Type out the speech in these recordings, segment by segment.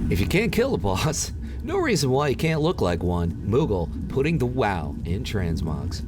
If you can't kill a boss, no reason why you can't look like one. Moogle putting the wow in transmogs.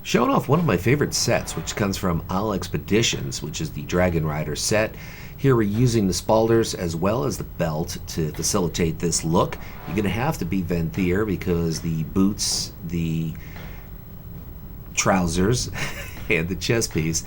Showing off one of my favorite sets, which comes from Isle Expeditions, which is the Dragon Rider set. Here we're using the spalders as well as the belt to facilitate this look. You're going to have to be Venthyr because the boots, the trousers, and the chest piece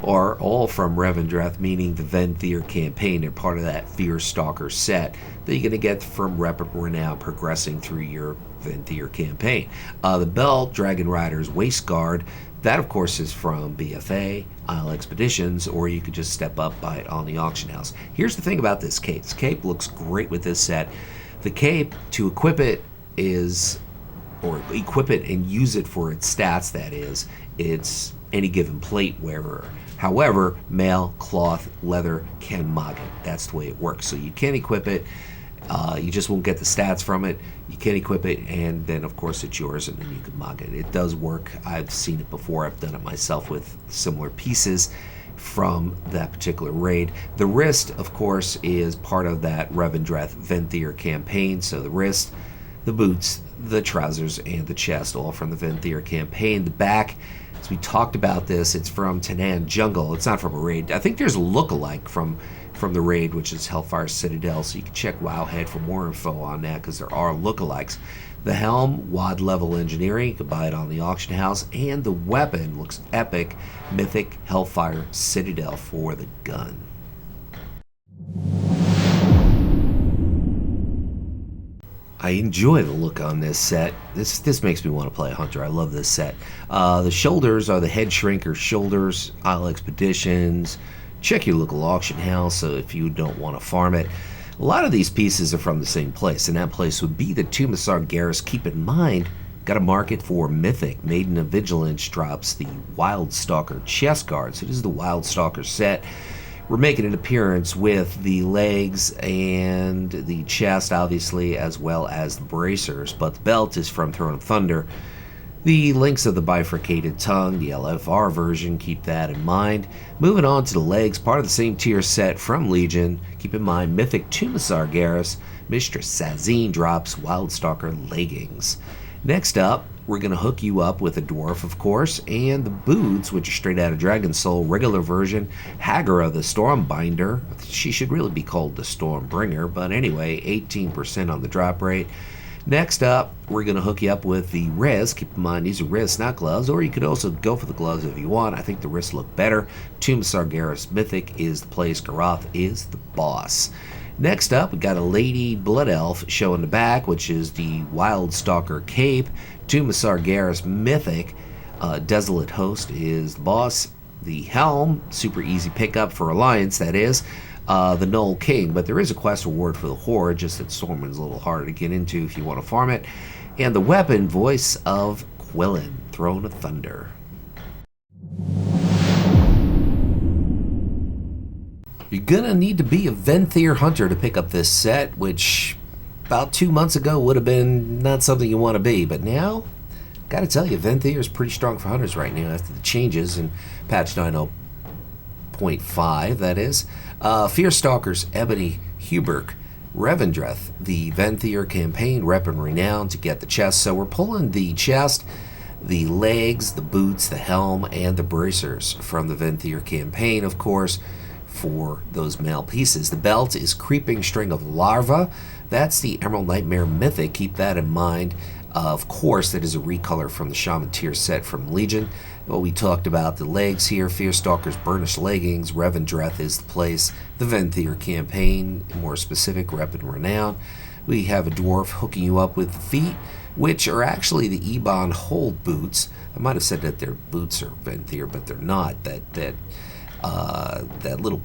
are all from Revendreth, meaning the Venthyr campaign. They're part of that Fear Stalker set that you're going to get from Rep of Renown progressing through your Venthyr campaign. The belt, Dragon Rider's waist guard, that of course is from BFA, Isle Expeditions, or you could just step up, buy it on the auction house. Here's the thing about this cape. This cape looks great with this set. The cape, to equip it is, or equip it and use it for its stats, that is, it's any given plate wearer. However, mail, cloth, leather can mog it. That's the way it works. So you can equip it. You just won't get the stats from it. You can equip it, and then of course it's yours, and then you can mog it. It does work. I've seen it before. I've done it myself with similar pieces from that particular raid. The wrist, of course, is part of that Revendreth Venthyr campaign. So the wrist, the boots, the trousers, and the chest, all from the Venthyr campaign. The back, as we talked about this, it's from Tanan Jungle. It's not from a raid. I think there's a look-alike from the raid, which is Hellfire Citadel, so you can check Wowhead for more info on that, because there are lookalikes. The helm, WAD level engineering, you can buy it on the auction house, and the weapon looks epic, Mythic Hellfire Citadel for the gun. I enjoy the look on this set. This makes me want to play Hunter. I love this set. The shoulders are the head shrinker shoulders, Isle Expeditions. Check your local auction house if you don't want to farm it. A lot of these pieces are from the same place, and that place would be the Tomb of Sargeras. Keep in mind, got to mark it for Mythic. Maiden of Vigilance drops the Wild Stalker chest guard. So this is the Wild Stalker set. We're making an appearance with the legs and the chest, obviously, as well as the bracers, but the belt is from Throne of Thunder. The links of the bifurcated tongue, the LFR version, keep that in mind. Moving on to the legs, part of the same tier set from Legion. Keep in mind, Mythic Tomb of Sargeras, Mistress Sazine drops Wildstalker leggings. Next up, we're going to hook you up with a dwarf, of course, and the boots, which are straight out of Dragon Soul, regular version. Hagara, the Stormbinder. She should really be called the Stormbringer, but anyway, 18% on the drop rate. Next up, we're going to hook you up with the wrists. Keep in mind, these are wrists, not gloves, or you could also go for the gloves if you want. I think the wrists look better. Tomb of Sargeras Mythic is the place. Garoth is the boss. Next up, we got a Lady Blood Elf showing the back, which is the Wild Stalker cape. Tomb of Sargeras Mythic. Desolate Host is the boss. The helm, super easy pickup for Alliance, that is. The Lich King, but there is a quest reward for the Horde, just that Stormwind's a little harder to get into if you want to farm it. And the weapon, Voice of Quillen, Throne of Thunder. You're gonna need to be a Venthyr hunter to pick up this set, which about 2 months ago would have been not something you want to be, but now, gotta tell you, Venthyr is pretty strong for hunters right now after the changes in patch 9.0.5, that is. Fear Stalkers, Ebony, Huberk, Revendreth, the Venthyr campaign, Rep and Renown to get the chest. So we're pulling the chest, the legs, the boots, the helm, and the bracers from the Venthyr campaign, of course, for those male pieces. The belt is Creeping String of Larva. That's the Emerald Nightmare Mythic. Keep that in mind. Of course, that is a recolor from the Shaman tier set from Legion. Well, we talked about the legs here. Fearstalker's Burnished Leggings. Revendreth is the place. The Venthyr campaign, more specific, Rep and Renown. We have a dwarf hooking you up with the feet, which are actually the Ebon Hold boots. I might have said that their boots are Venthyr, but they're not. That little,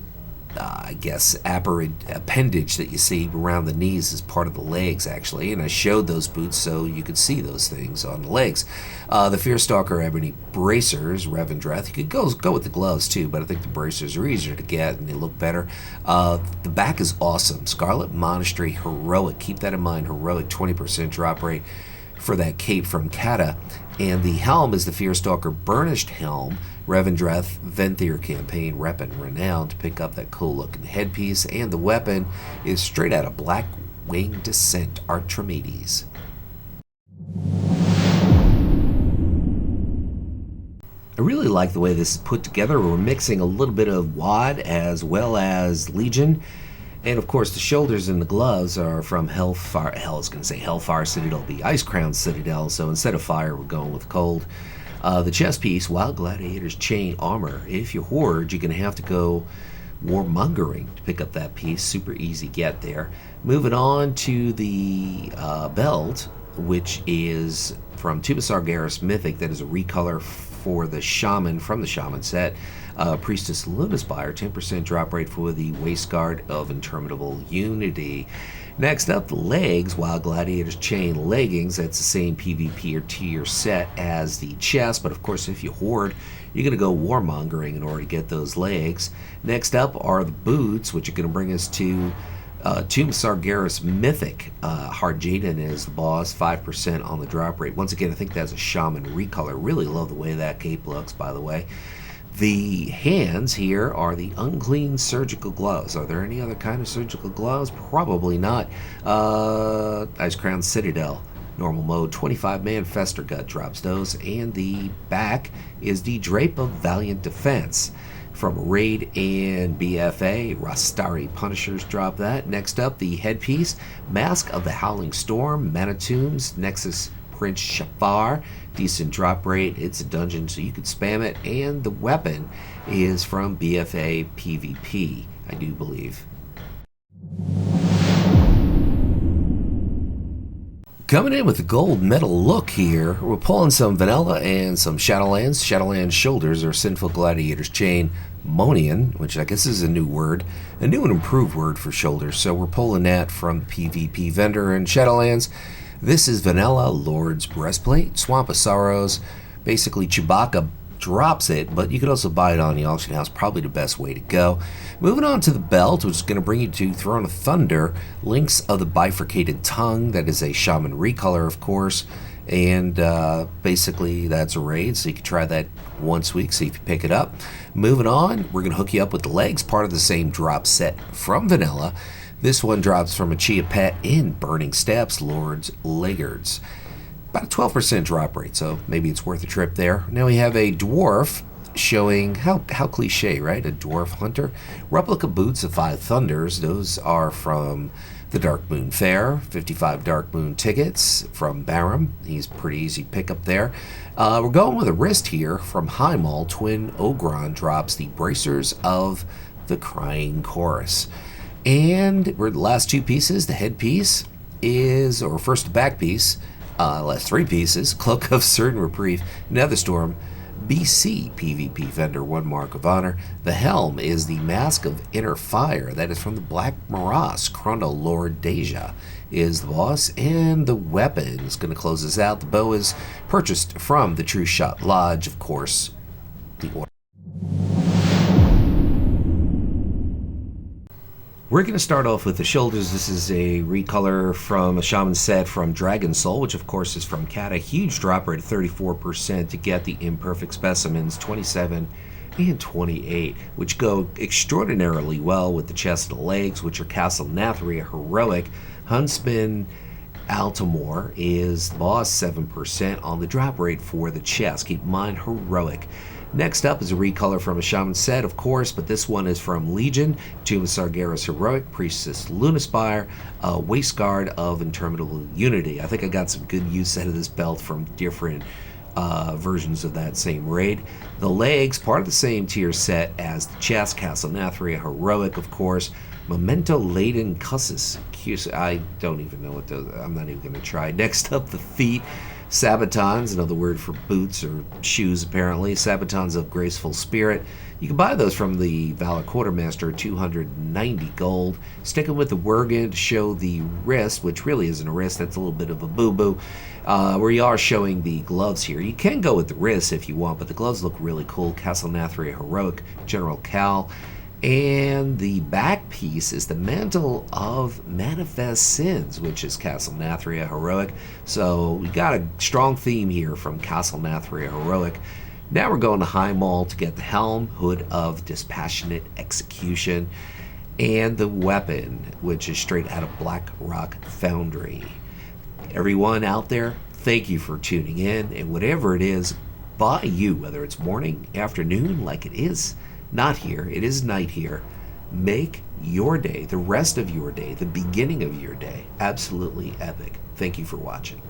I guess, appendage that you see around the knees is part of the legs, actually. And I showed those boots so you could see those things on the legs. The Fearstalker Ebony Bracers, Revendreth. You could go with the gloves, too, but I think the bracers are easier to get and they look better. The back is awesome. Scarlet Monastery Heroic. Keep that in mind. Heroic, 20% drop rate for that cape from Cata. And the helm is the Fearstalker Burnished Helm, Revendreth Venthyr campaign rep and renown to pick up that cool looking headpiece, and the weapon is straight out of Black Wing Descent Archimedes. I really like the way this is put together. We're mixing a little bit of WoD as well as Legion. And of course, the shoulders and the gloves are from Hellfire. Hell, I was going to say Hellfire Citadel, be Icecrown Citadel. So instead of fire, we're going with cold. The chest piece, Wild Gladiator's Chain Armor. If you hoard, you're going to have to go warmongering to pick up that piece. Super easy get there. Moving on to the belt, which is from Tuba Sargeras Mythic. That is a recolor for the Shaman from the Shaman set. Priestess Lunaspire, 10% drop rate for the Waistguard of Interminable Unity. Next up, the legs, Wild Gladiator's Chain Leggings. That's the same PvP or tier set as the chest, but of course if you hoard, you're going to go warmongering in order to get those legs. Next up are the boots, which are going to bring us to Tomb Sargeras Mythic. Hard Jaden is the boss, 5% on the drop rate. Once again, I think that's a Shaman recolor. Really love the way that cape looks, by the way. The hands here are the unclean surgical gloves. Are there any other kind of surgical gloves? Probably not. Icecrown Citadel, normal mode, 25-man Fester Gut drops those. And the back is the Drape of Valiant Defense. From Raid and BFA, Rastari Punishers drop that. Next up, the headpiece, Mask of the Howling Storm, Manitombs, Nexus Prince Shafar, decent drop rate. It's a dungeon, so you could spam it. And the weapon is from BFA PvP, I do believe. Coming in with the gold medal look here, we're pulling some vanilla and some Shadowlands. Shadowlands shoulders are Sinful Gladiator's Chain Monian, which I guess is a new word, a new and improved word for shoulders. So we're pulling that from the PvP vendor in Shadowlands. This is Vanilla Lord's Breastplate, Swamp of Sorrows. Basically, Chewbacca drops it, but you could also buy it on the auction house. Probably the best way to go. Moving on to the belt, which is going to bring you to Throne of Thunder, Links of the Bifurcated Tongue. That is a Shaman recolor, of course. And basically, that's a raid, so you can try that once a week, see if you pick it up. Moving on, we're going to hook you up with the legs, part of the same drop set from Vanilla. This one drops from a Chia Pet in Burning Steps, Lord's Laggards. About a 12% drop rate, so maybe it's worth a trip there. Now we have a dwarf showing, how cliche, right? A dwarf hunter. Replica boots of 5 Thunders. Those are from the Dark Moon Fair. 55 Dark Moon tickets from Barum. He's pretty easy pickup there. We're going with a wrist here from Highmall. Twin Ogron drops the Bracers of the Crying Chorus. And we're the last 2 pieces. The headpiece is, or first the back piece, last 3 pieces, Cloak of Certain Reprieve, Netherstorm, BC PvP vendor, 1 mark of honor. The helm is the Mask of Inner Fire. That is from the Black Morass. Chrono Lord Deja is the boss. And the weapon is going to close us out. The bow is purchased from the True Shot Lodge, of course. The order. We're going to start off with the shoulders. This is a recolor from a Shaman set from Dragon Soul, which of course is from Cata. Huge drop rate of 34% to get the imperfect specimens, 27 and 28, which go extraordinarily well with the chest and the legs, which are Castle Nathria Heroic. Huntsman Altamore is the boss, 7% on the drop rate for the chest. Keep in mind, Heroic. Next up is a recolor from a Shaman set, of course, but this one is from Legion, Tomb of Sargeras Heroic, Priestess Lunaspire, Waistguard of Interminable Unity. I think I got some good use out of this belt from different versions of that same raid. The legs, part of the same tier set as the chest, Castle Nathria Heroic, of course. Memento Laden Cussus. I don't even know what those, I'm not even going to try. Next up, the feet. Sabatons, another word for boots or shoes apparently. Sabatons of Graceful Spirit. You can buy those from the Valor Quartermaster, 290 gold. Sticking with the Wergen to show the wrist, which really isn't a wrist, that's a little bit of a boo-boo. Where you are showing the gloves here. You can go with the wrist if you want, but the gloves look really cool. Castle Nathria Heroic, General Cal. And the back piece is the Mantle of Manifest Sins, which is Castle Nathria Heroic. So we got a strong theme here from Castle Nathria Heroic. Now we're going to High Mall to get the helm, Hood of Dispassionate Execution, and the weapon, which is straight out of Black Rock Foundry. Everyone out there, thank you for tuning in, and whatever it is by you, whether it's morning, afternoon, like it is not here, it is night here, make your day, the rest of your day, the beginning of your day, absolutely epic. Thank you for watching.